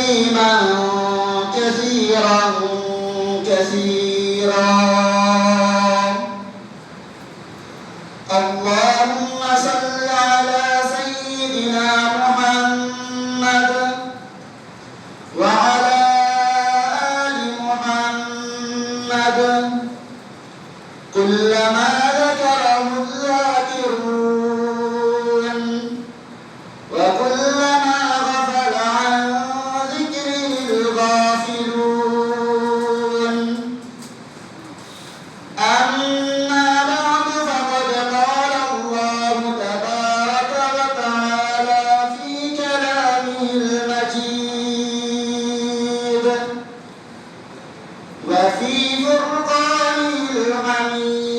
تسليما كثيرا كثيرا. اللهم صل على سيدنا محمد وعلى آل محمد كلما ذكره الذاكرون وكلما غفل عن ذكره الغافلون. أما بعد فقد قال الله تبارك وتعالى في كلامه المجيد وفي فرقانه الحميد.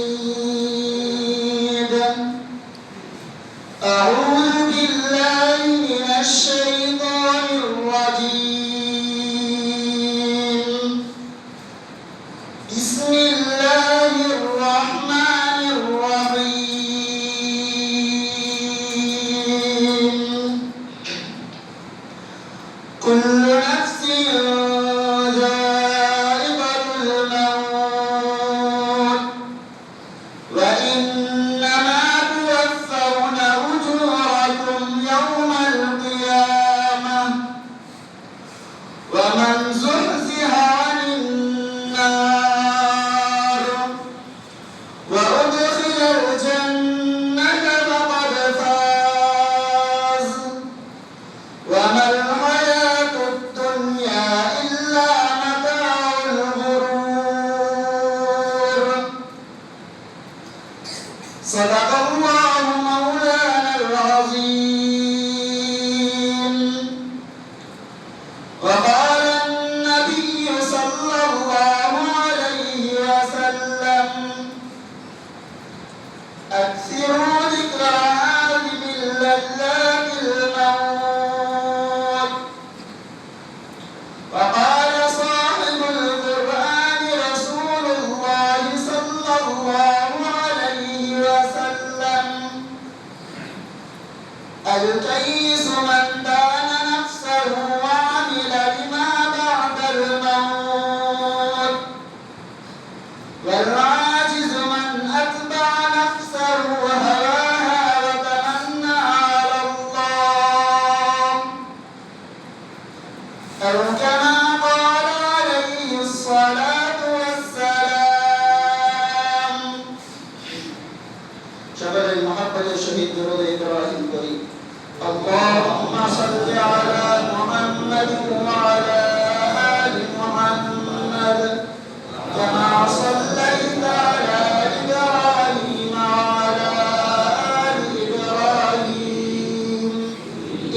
أعوذ بالله من الشيطان الرجيم. بسم الله الرحمن الرحيم. كل نفس ذائقة الموت وإنما توفون أجوركم يوم القيامة ومن زحزح عن النار وأدخل الجنة فقد فاز وما الحياة الدنيا إلا متاع الغرور. صدق الله مولانا العظيم. وقال النبي صلى الله عليه وسلم: أكثروا ذكر عالم لذات الموت. وقال صاحب القرآن رسول الله صلى الله عليه وسلم: الكيس من دان نفسه وعمل لما بعد الموت والعاجز من أتبع نفسه هواها وتمنى على الله أو كما قال عليه الصلاة والسلام. شغل المحبة الشهيد درود إبراهيم الكريم. اللهم صل على محمد وعلى آل محمد كما صليت على إبراهيم وعلى آل إبراهيم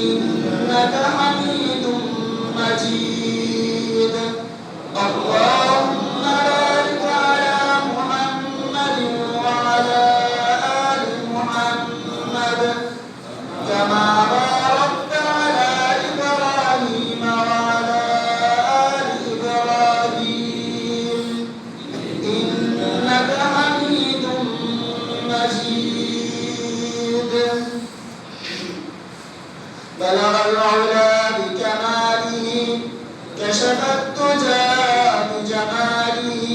إنك حميد مجيد. اللهم بارك على محمد وعلى آل محمد كما باركت على إبراهيم وعلى آل إبراهيم إنك حميد مجيد. بلغ العلا بكماله كشف الدجى بجماله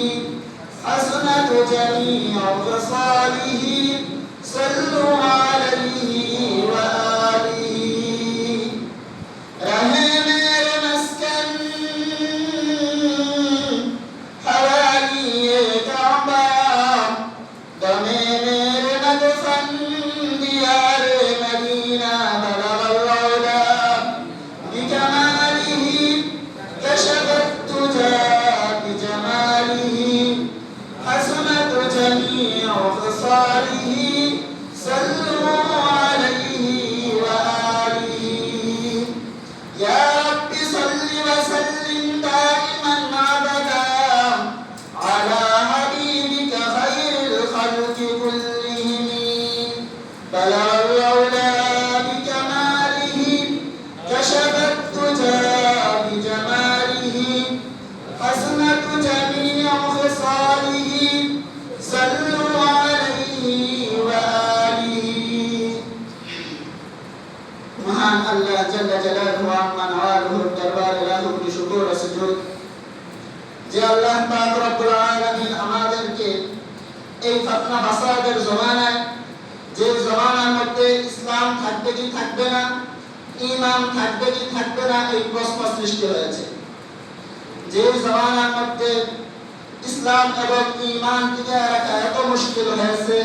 حسنت جميع خصاله صلوا عليه وآله. رہے میرے مسکن حوالی کعبہ دمے میرے مدفن دیار مدینہ. بلغ العلا بكماله كشف الدجى بجماله حسنت جميع কোটি শুকর ও সুজুদ যে আল্লাহ পাক রব্বুল আলামিন আমাদেরকে এই ফিতনা ফাসাদের জমানায়, যে জমানার মধ্যে ইসলাম থাকবে কি থাকবে না, ঈমান থাকবে কি থাকবে না, এই প্রশ্ন সৃষ্টি হয়েছে। যে জমানার মধ্যে ইসলাম এবং ঈমান টিকে রাখা এত মুশকিল হয়েছে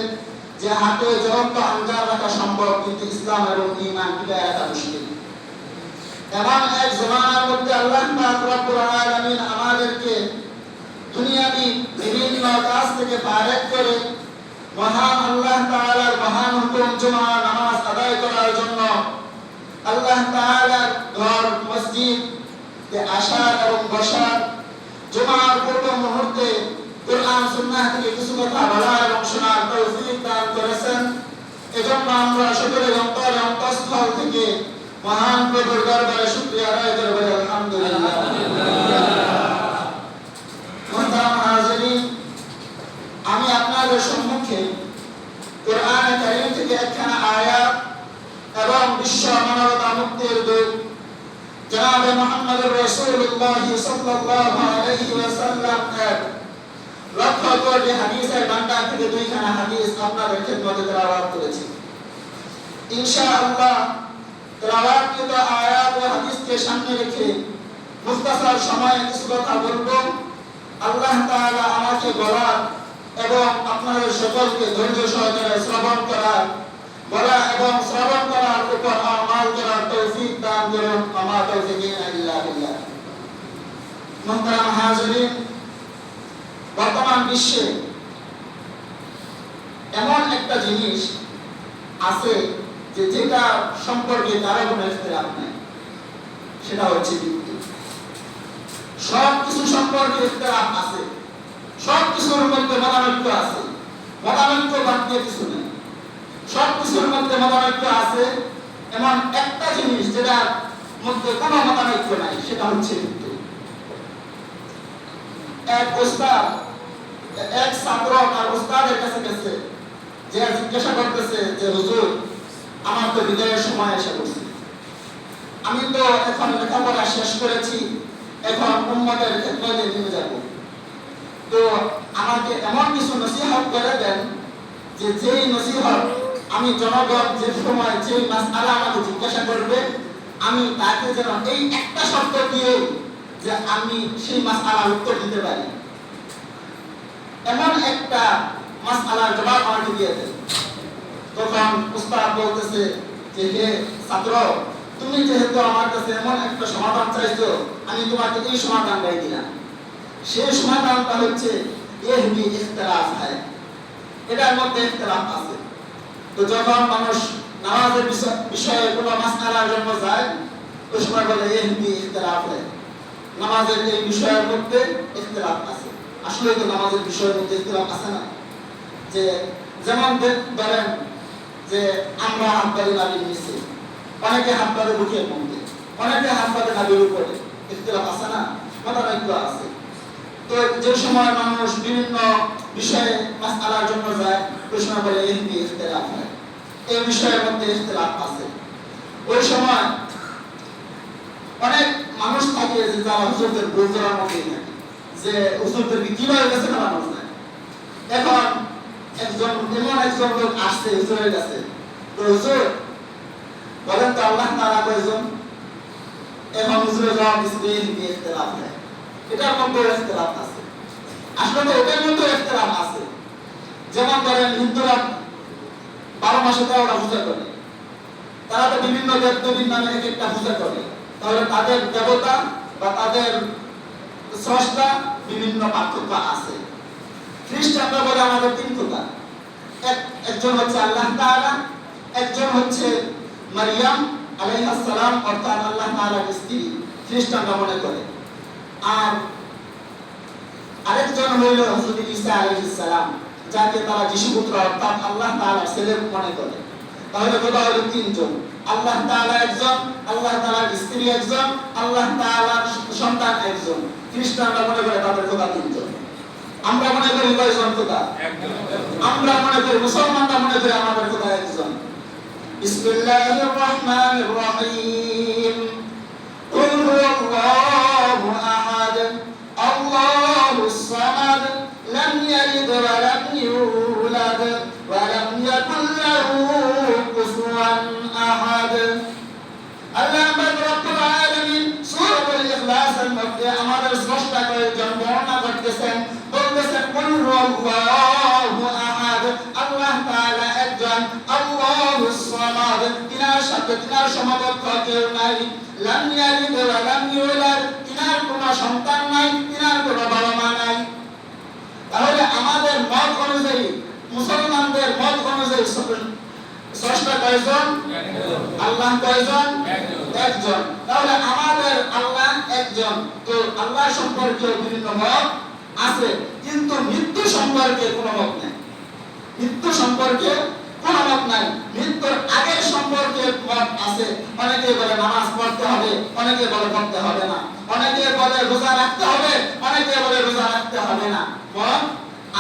যে হাতে জ্বলন্ত আঙ্গার রাখা সম্ভব, কিন্তু ইসলাম এবং ঈমান টিকে রাখা মুশকিল। এমন এক জমানার মধ্যে আল্লাহ পাক রব্বুল আলামিন আমাদেরকে দুনিয়াবি বিভিন্ন কাজ থেকে ফারেক করে মহান আল্লাহ তাআলার মহান হুকুম জুমার নামাজ আদায় করার জন্য আল্লাহ তাআলার ঘর মসজিদে আসা এবং বসা, জুমার পূর্ব মুহূর্তে কুরআন সুন্নাহ থেকে কিছু কথা বলা এবং শোনার তৌফিক দান করেছেন। এজন্য আমরা সকলে অন্তরে অন্তঃস্থল থেকে মহান প্রভুর দরবারে শুকরিয়া আদায় করে বলি আলহামদুলিল্লাহ। মুহতারাম হাজিরিন, আমি আপনাদের সম্মুখে কোরআনে কারীম থেকে একখানা আয়াত এবং বিশ্ব মানবতা মুক্তির দূত জনাবে মুহাম্মদুর রাসূলুল্লাহ সাল্লাল্লাহু আলাইহি ওয়াসাল্লাম এর লক্ষ কোটি হাদিসের ভান্ডার থেকে দুইখানা হাদিস আপনাদের খিদমতে তেলাওয়াত করেছি। ইনশাআল্লাহ তেলাওয়াতকৃত আয়াত ও হাদিসকে সামনে রেখে মুখতাসার সময়ে কিছু কথা বলবো। আল্লাহ তাআলা আমাকে বলার এবং আপনাদের সকলকে ধৈর্য সহকারে শ্রবণ করার, বলা এবং শ্রবণ করার উপর আমল করার তৌফিক দান করুন। আমা তৌফিকিনা ইল্লা বিল্লাহ। মুহতারাম হাজিরিন, বর্তমান বিশ্বে এমন একটা জিনিস আছে যে যেটা সম্পর্কে কারো কোনো ইখতিলাফ নেই, সেটা হচ্ছে বিদ্যুৎ। সব কিছু সম্পর্কে ইখতিলাফ আছে, সব কিছুর মধ্যে মতানৈক্য আছে, মতানৈক্য বাদ দিয়ে কিছু নেই। সব কিছুর মধ্যে মতানৈক্য আছে, এমন একটা জিনিস যেটার মধ্যে কোনো মতানৈক্য নাই, সেটা হচ্ছে বিদ্যুৎ। এক ওস্তাদ, এক ছাত্র তার ওস্তাদের কাছে গেছে, যে জিজ্ঞাসা করতেছে যে হুজুর, আমার তো বিদায়ের সময় এসে পড়ছে, আমি তো এখন লেখাপড়া শেষ করেছি, এখন উম্মতের খেদমতে নিয়ে যাব, তো আমাকে এমন কিছু নসিহত করে দেন যে যেই নসিহত আমি জনগণ যে সময় যে মাসআলা আমাকে জিজ্ঞাসা করবে, আমি তাকে যেন এই একটা শব্দ দিয়ে যে আমি সেই মাসআলার উত্তর দিতে পারি, এমন একটা মাসআলার জবাব আমাকে দিয়ে দেন। তখন উস্তাদ বলতেছে যে হে ছাত্র, তুমি যেহেতু আমার কাছে এমন একটা সমাধান চাইছো, আমি তোমাকে এই সমাধানটাই দিলাম। সেই সমাধানটা হচ্ছে ইহদি ইখতিলাফ হয়, এটার মধ্যে ইখতিলাফ আছে। তো যখন মানুষ নামাজের বিষয়ে কোনো মাসআলার জন্য যায়, ওই সময় বলে ইহদি ইখতিলাফ হয়, নামাজের এই বিষয়ের মধ্যে ইখতিলাফ আছে। আসলে তো নামাজের বিষয়ের মধ্যে ইখতিলাফ আছে না? যে যেমন ধরেন যে আমরা হাত বাঁধি নাবির নিচে, অনেকে হাত বাঁধে বুকের মধ্যে, অনেকে হাত বাঁধে নাবির উপরে, ইখতিলাফ আছে না? মতানৈক্য আছে। তো যে সময় মানুষ বিভিন্ন বিষয়ে মাসআলার জন্য যায়, ওই সময় বলে ইহদি ইখতিলাফ হয়, এই বিষয়ের মধ্যে ইখতিলাফ আছে। ওই সময় অনেক মানুষ থাকে যে যারা হুজুরদের বুঝানোর মধ্যেই থাকে, যে হুজুরদেরকে কিভাবে বেছে নেওয়া যায়। এখন এমন একজন লোক আসছে হুজুরের কাছে, তো হুজুর বলেন তো আল্লাহ তাআলা কয়জন? এখন হুজুরের জবাব দিচ্ছে ইহদি ইখতিলাফ হয়, এটার মধ্যে ইখতিলাফ আছে। আসলে তো এটার মধ্যে ইখতিলাফ আছে। যেমন ধরেন হিন্দুরা 12 মাসে 13টা পূজা করে, তারা তো বিভিন্ন দেবদেবীর নামে এক একটা পূজা করে, তাহলে তাদের দেবতা বা তাদের স্রষ্টা বিভিন্ন পার্থক্য আছে। খ্রিস্টানরা বলে আমাদের 3 খোদা, একজন হচ্ছে আল্লাহ তাআলা, একজন হচ্ছে মারিয়াম আলাইহিস সালাম অর্থাৎ আল্লাহ তাআলার স্ত্রী, খ্রিস্টানরা মনে করে, আর আরেকজন হইল হযরত ঈসা আলাইহিস সালাম, যাকে তারা যিশু পুত্র অর্থাৎ আল্লাহ তাআলার ছেলে মনে করে। তাহলে খোদা হলো 3 জন, আল্লাহ তাআলা একজন, আল্লাহ তাআলার স্ত্রী একজন, আল্লাহ তাআলার সন্তান একজন। খ্রিস্টানরা মনে করে তাদের খোদা 3 জন। আমরা মনে করি কয়জন খোদা? একজন। আমরা মনে করি, মুসলমানরা মনে করে আমাদের খোদা একজন। বিসমিল্লাহির রহমানির রহিম। কুল হুয়াল্লাহু সাথে তিনার সমকক্ষ কেউ নাই। লাম ইয়ালিদ ওয়া লাম ইউলাদ, তিনার কোনো সন্তান নাই, তিনার কোনো বাবা মা নাই। তাহলে আমাদের মত অনুযায়ী, মুসলমানদের মত অনুযায়ী স্রষ্টা কয়জন? আল্লাহ কয়জন? একজন। তাহলে আমাদের আল্লাহ একজন। তো আল্লাহ সম্পর্কে বিভিন্ন মত আছে, কিন্তু মৃত্যু সম্পর্কে কোনো মত নেই। মৃত্যু সম্পর্কে কোনো মত নাই। মৃত্যুর আগের সম্পর্কে মত আছে। অনেকে বলে নামাজ পড়তে হবে, অনেকে বলে পড়তে হবে না, অনেকে বলে রোজা রাখতে হবে, অনেকে বলে রোজা রাখতে হবে না। মত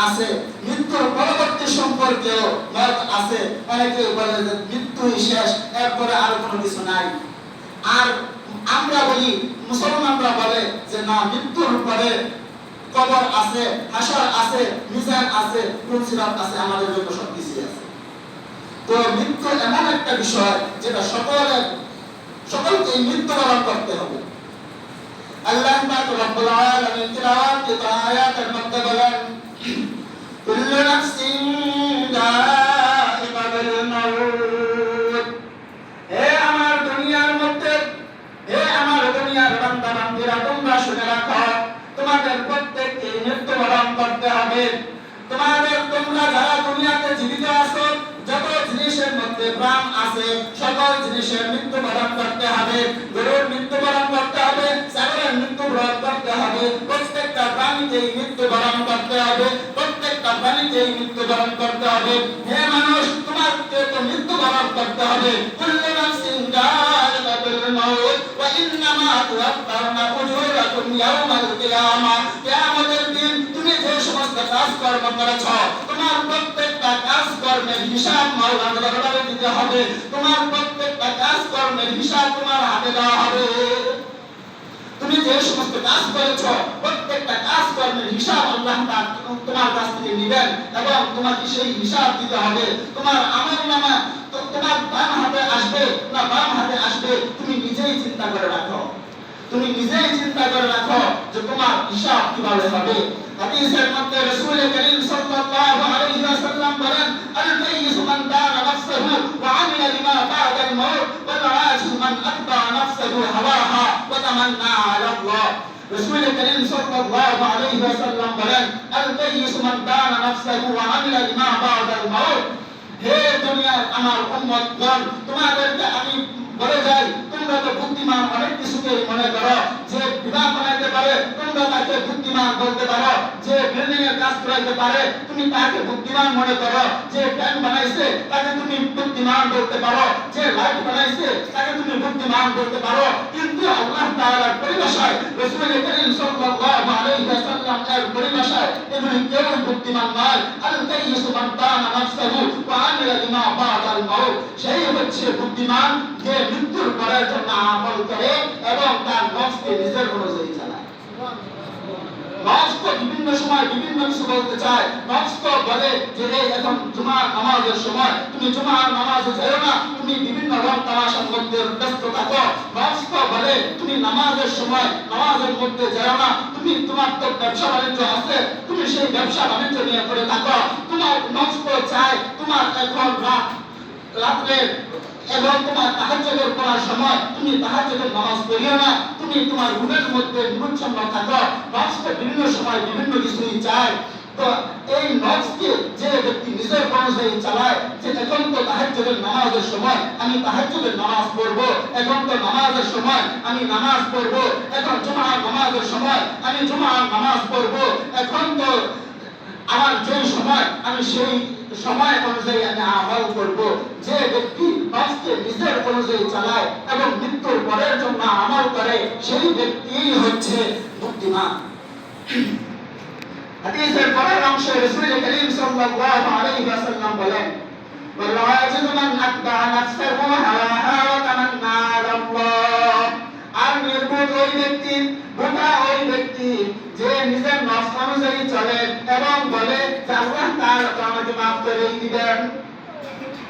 আছে। মৃত্যুর পরবর্তী সম্পর্কেও মত আছে। অনেকে বলে যে মৃত্যুই শেষ, এরপরে আর কোনো কিছু নাই। আর আমরা বলি, মুসলমানরা বলে যে না, মৃত্যুর পরে কবর আছে, হাসর আছে, মিজান আছে, পুরসিরাত আছে, আমাদের জন্য সবকিছু আছে। তো মৃত্যু এমন একটা বিষয় যেটা সকলকে মৃত্যুবরণ করতে হবে। আল্লাহ পাক রব্বুল আলামিন তিলাওয়াত আয়াতের মধ্যে বলেন, কুল্লু নাফসিন যায়িকাতুল মাউত। হে আমার দুনিয়ার মধ্যে, হে আমার দুনিয়ার বান্দা বান্দীরা, তোমরা শুনে রাখো, তোমাদের প্রত্যেককে মৃত্যুবরণ করতে হবে। তোমরা যারা দুনিয়াতে জীবিত আছো, যত জিনিসের মধ্যে প্রাণ আছে, সকল জিনিসের মৃত্যুবরণ করতে হবে। গরুর মৃত্যুবরণ করতে হবে, ছাগলের মৃত্যুবরণ করতে হবে, প্রত্যেকটা প্রাণীকেই মৃত্যুবরণ করতে হবে, প্রত্যেকটা প্রাণীকেই মৃত্যুবরণ করতে হবে। হে মানুষ, তোমাকে তো মৃত্যুবরণ করতে হবে। কুল্লু নাফসিন যায়িকাতুল মাউত ওয়া ইন্নামা তুওয়াফাউনা উজুরাকুম ইয়াওমাল কিয়ামা। কিয়ামতের দিন তুমি যে সমস্ত কাজকর্ম করেছ, তোমার প্রত্যেকটা কাজকর্মের হিসাব মাওলানা দরবারে দিতে হবে। তোমার প্রত্যেকটা কাজকর্মের হিসাব তোমার হাতে দেওয়া হবে। তুমি যে সমস্ত কাজ করেছ, প্রত্যেকটা কাজকর্মের হিসাব আল্লাহ তোমার কাছ থেকে নেবেন এবং তোমাকে সেই হিসাব দিতে হবে। তোমার আমলনামা তোমার ডান হাতে আসবে না বাম হাতে আসবে, তুমি নিজেই চিন্তা করে রাখো। তুমি নিজেই চিন্তা করে রাখো যে তোমার হিসাব কিভাবে হবে। হাদিসের মধ্যে রাসূল করিম সাল্লাল্লাহু আলাইহি ওয়াসাল্লাম বলেন, আল-কাইয়িস মান দানা নাফসাহু ওয়া আমিলা লিমা বা'দাল মাউত ওয়াল আজিজ মান আতবা নাফসাহু হাওয়াহা ওয়া তামান্না আলা আল্লাহ। রাসূল করিম সাল্লাল্লাহু আলাইহি ওয়াসাল্লাম বলেন, আল-কাইয়িস মান দানা নাফসাহু ওয়া আমিলা লিমা বা'দাল মাউত। হে দুনিয়ার আমার উম্মতগণ, তোমাদেরকে আমি বলে যাই, তোমরা তো বুদ্ধিমান অনেক কিছুকে মনে করো। যে বিমান বানাইতে পারে তোমরা তাকে বুদ্ধিমান বলতে পারো, যে বিল্ডিং এর কাজ করাইতে পারে তুমি তাকে বুদ্ধিমান মনে করো, যে ফ্যান বানাইছে তাকে তুমি বুদ্ধিমান বলতে পারো, যে লাইট বানাইছে তাকে তুমি বুদ্ধিমান বলতে পারো। কিন্তু আল্লাহ তাআলার পরিভাষায়, রাসূল করিম সাল্লাল্লাহু আলাইহি ওয়াসাল্লাম এর পরিভাষায় এগুলি কেউ বুদ্ধিমান নয়। আল-কাইয়িস মান দানা নাফসাহু ওয়া আমিলা লিমা বা'দাল মাউত। সেই হচ্ছে বুদ্ধিমান যে মৃত্যুর পরের জন্য আমল করে এবং তার নফসকে নিজের অনুযায়ী চালায়। নফস তো বিভিন্ন সময় বিভিন্ন কিছু বলতে চায়। নফস তো বলে যে এখন জুমার নামাজের সময়, তুমি জুমার নামাজে যাও না, তুমি বিভিন্ন রং তামাশার মধ্যে ব্যস্ত থাকো। নফস তো বলে তুমি নামাজের সময় নামাজের মধ্যে যাও না, তোমার তো ব্যবসা বাণিজ্য আছে, তুমি সেই ব্যবসা বাণিজ্য নিয়ে করে থাকো। তোমার নফস তো চায় তোমার এখন রাত্রে এবং তোমার তাহাজ্জুদের পড়ার সময় তুমি তাহাজ্জুদের নামাজ পড়িও না, তুমি তোমার রুমের মধ্যে নিমজ্জিত থাকো। নফস বিভিন্ন সময় বিভিন্ন কিছুই চায়। তো এই নফসকে যে ব্যক্তি নিজের অনুযায়ী চালায়, যে এখন তো তাহাজ্জুদের নামাজের সময় আমি তাহাজ্জুদের নামাজ পড়বো, এখন তো নামাজের সময় আমি নামাজ পড়বো, এখন জুমার নামাজের সময় আমি জুমার নামাজ পড়বো, এখন তো আমার যে সময় আমি সেই সময় অনুযায়ী আমি আমল করব। যে ব্যক্তি নফসকে নিজের অনুযায়ী চালায় এবং মৃত্যুর পরের জন্য আমল করে, সেই ব্যক্তিই হচ্ছে বুদ্ধিমান। হাদিসের পরের অংশে রাসূল করিম সাল্লাল্লাহু আলাইহি ওয়াসাল্লাম বলেন, ওয়াল আজিজ মান আতবা নাফসাহু হাওয়াহা ওয়া তামান্না আলা আল্লাহ। আর নির্বোধ ওই ব্যক্তি, বোকা ওই ব্যক্তি যে নিজের নফস অনুযায়ী চলে এবং বলে যে আল্লাহ তাআলা তো আমাকে মাফ করে দিবেন,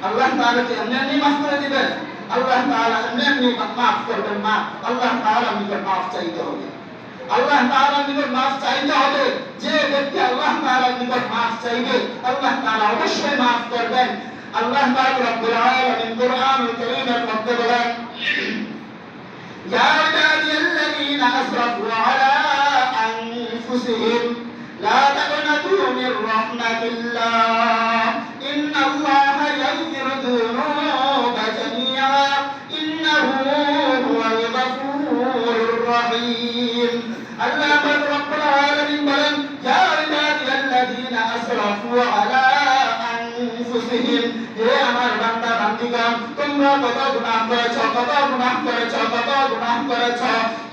আল্লাহ তাআলা কি এমনি মাফ করে দিবেন, আল্লাহ তাআলা এমনি মাফ করবেন না, আল্লাহ তাআলা নিকট মাফ চাইতে হবে, আল্লাহ তাআলার নিকট মাফ চাইতে হবে। যে ব্যক্তি আল্লাহ তাআলার নিকট মাফ চাইবে, আল্লাহ তাআলা অবশ্যই মাফ করবেন। আল্লাহ পাক রব্বুল আলামিন কুরআনুল কারীমের মধ্যে বলেন, ইয়া ইবাদিয়াল্লাযীনা আসরাফু আলা আনফুসিহিম লা তাকনাতু মির রাহমাতিল্লাহ ইন্নাল্লাহা ইয়াগফিরু যুনুবা জামিআ ইন্নাহু হুয়াল গফুরুর রহিম। আল্লাহ পাক রব্বুল আলামিন বলেন, ইয়া ইবাদিয়াল্লাযীনা আসরাফু আলা আনফুসিহিম, হে আমার বান্দা বান্দীগণ, তোমরা কত গুনাহ করেছো,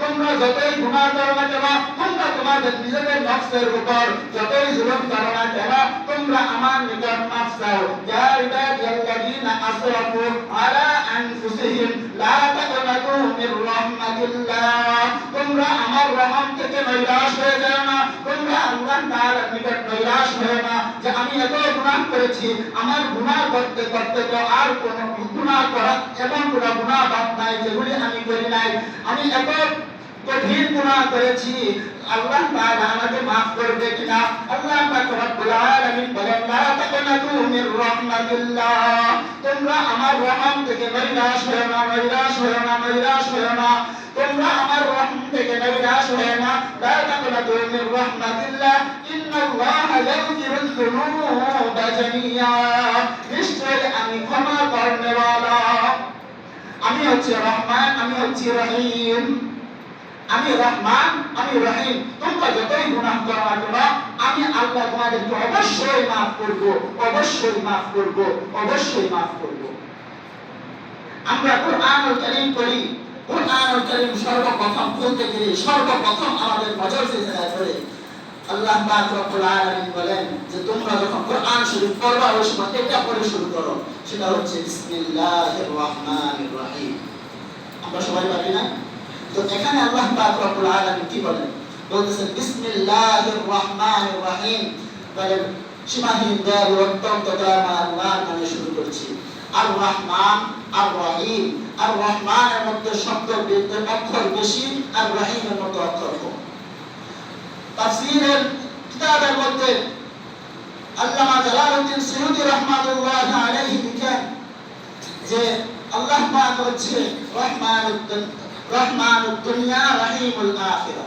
তোমরা যতই গুনাহ করো না কেন, তোমরা তোমাদের নিজেদের নফসের উপর যতই জুলুম করো না কেন, তোমরা আমার নিকট মাফ চাও। ইয়া ইবাদিয়াল্লাযীনা আসরাফু আলা আনফুসিহিম লা তাকনাতু মির রাহমাতিল্লাহ, তোমরা আমার রহম থেকে নৈরাশ হয়ে যাও না, তোমরা আল্লাহ তাআলার নিকট নৈরাশ হয়ে না যে আমি এত গুনাহ করেছি, আমার গুনাহ করতে করতে তো আর কোনো গুনাহ করা এমন কোনো গুনাহ বাদ নাই যেগুলি আমি করি নাই, আমি এত কঠিন গুনাহ করেছি, আল্লাহ তাআলা আমাকে maaf করবে কিনা। আল্লাহ পাক রব্বুল আলামিন বলেন, লা তাকনাতু মির রাহমাতিল্লাহ, তোমরা আমার রহম থেকে নৈরাশ হয়ো না, তোমরা আমার রহম থেকে নৈরাশ হয়ো না। লা তাকনাতু মির রাহমাতিল্লাহ ইন্নাল্লাহা ইয়াগফিরুয যুনুবা জামিআ, নিশ্চয়ই আমি ক্ষমা করনেওয়ালা, আমি হচ্ছে রহমান, আমি হচ্ছে রহিম, আমি রহমান, আমি রহিম। তোমরা যতই গুনাহ করো না কেন, আমি আল্লাহ তোমাদেরকে অবশ্যই মাফ করব। আমরা কুরআনুল কারীম পড়ি, কুরআনুল কারীম সর্বপ্রথম খুলতে গেলে সর্বপ্রথম আমাদের নজর যে জায়গায় পড়ে, আল্লাহ পাক রব্বুল আলামিন বলেন যে তোমরা যখন কোরআন শরীফ পড়বা ওই সময় এটা পড়ে শুরু করো, সেটা হচ্ছে বিসমিল্লাহির রহমানির রহিম। আমরা সবাই পারি না? তো এখানে আল্লাহ পাক রব্বুল আলামিন কি বলেন? বলতেছেন বিসমিল্লাহির রহমানির রহিম, বলেন সীমাহীন দয়ালু অত্যন্ত দয়াময় আল্লাহর নামে শুরু করছি। আর রহমান আর রহিম, আর রহমানের মধ্যে শব্দ অক্ষর বেশি, আর রহিমের মধ্যে অক্ষর কম। তাফসীরের কিতাবের মধ্যে আল্লামা জালালউদ্দিন সুয়ুতী রাহমাতুল্লাহি আলাইহি লিখেন যে আল্লাহ পাক হচ্ছে রহমানুদ দুনিয়া রহিমুল আখিরা,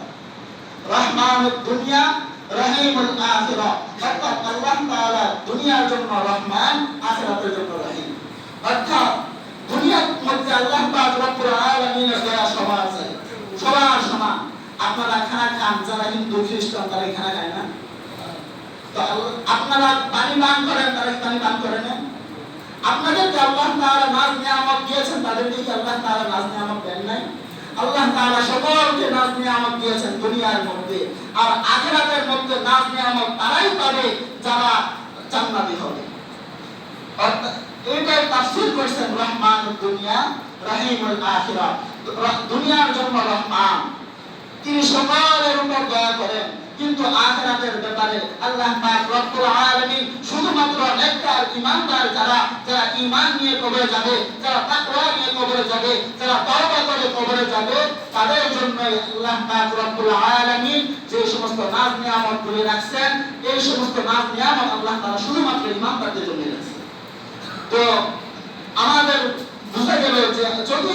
রহমানুদ দুনিয়া রহিমুল আখিরা, অর্থাৎ আল্লাহ তাআলা দুনিয়ার জন্য রহমান, আখিরাতের জন্য রহিম। অর্থাৎ দুনিয়ার মধ্যে আল্লাহ পাক রব্বুল আলামিনের দয়া সবার আছে, সবার সমান। আপনারা খানা খান, যারা হিন্দু খ্রিস্টান তারা খানা খায় না? তো আপনারা পানি পান করেন, তারা পানি পান করে না? আপনাদেরকে আল্লাহ তাআলা নাজ নিয়ামত দিয়েছেন, তাদেরকে কি আল্লাহ তাআলা নাজ নিয়ামত দেন নাই? আল্লাহ তাআলা সকলকে নাজ নিয়ামত দিয়েছেন দুনিয়ার মধ্যে, আর আখিরাতের মধ্যে নাজ নিয়ামত তারাই পাবে যারা জান্নাতি হবে। অর্থাৎ এইটাই তাফসীর করেছেন রহমানুদ দুনিয়া রহিমুল আখিরা। দুনিয়ার জন্য রহমান, তিনি সকলের উপর দয়া করেন, কিন্তু আখিরাতের ব্যাপারে আল্লাহ পাক রব্বুল আলামিন শুধুমাত্র নেককার ঈমানদার যারা ঈমান নিয়ে কবরে যাবে, যারা তাকওয়া নিয়ে কবরে যাবে, যারা তওবা করে কবরে যাবে, তাদের জন্য আল্লাহ পাক রব্বুল আলামিন যে সমস্ত নাজ নিয়ামত করে রাখছেন, এই সমস্ত নাজ নিয়ামত আল্লাহ তাআলা শুধুমাত্র ঈমানদারদের জন্য রাখছেন। তো আমাদের বুঝা গেল যে যদি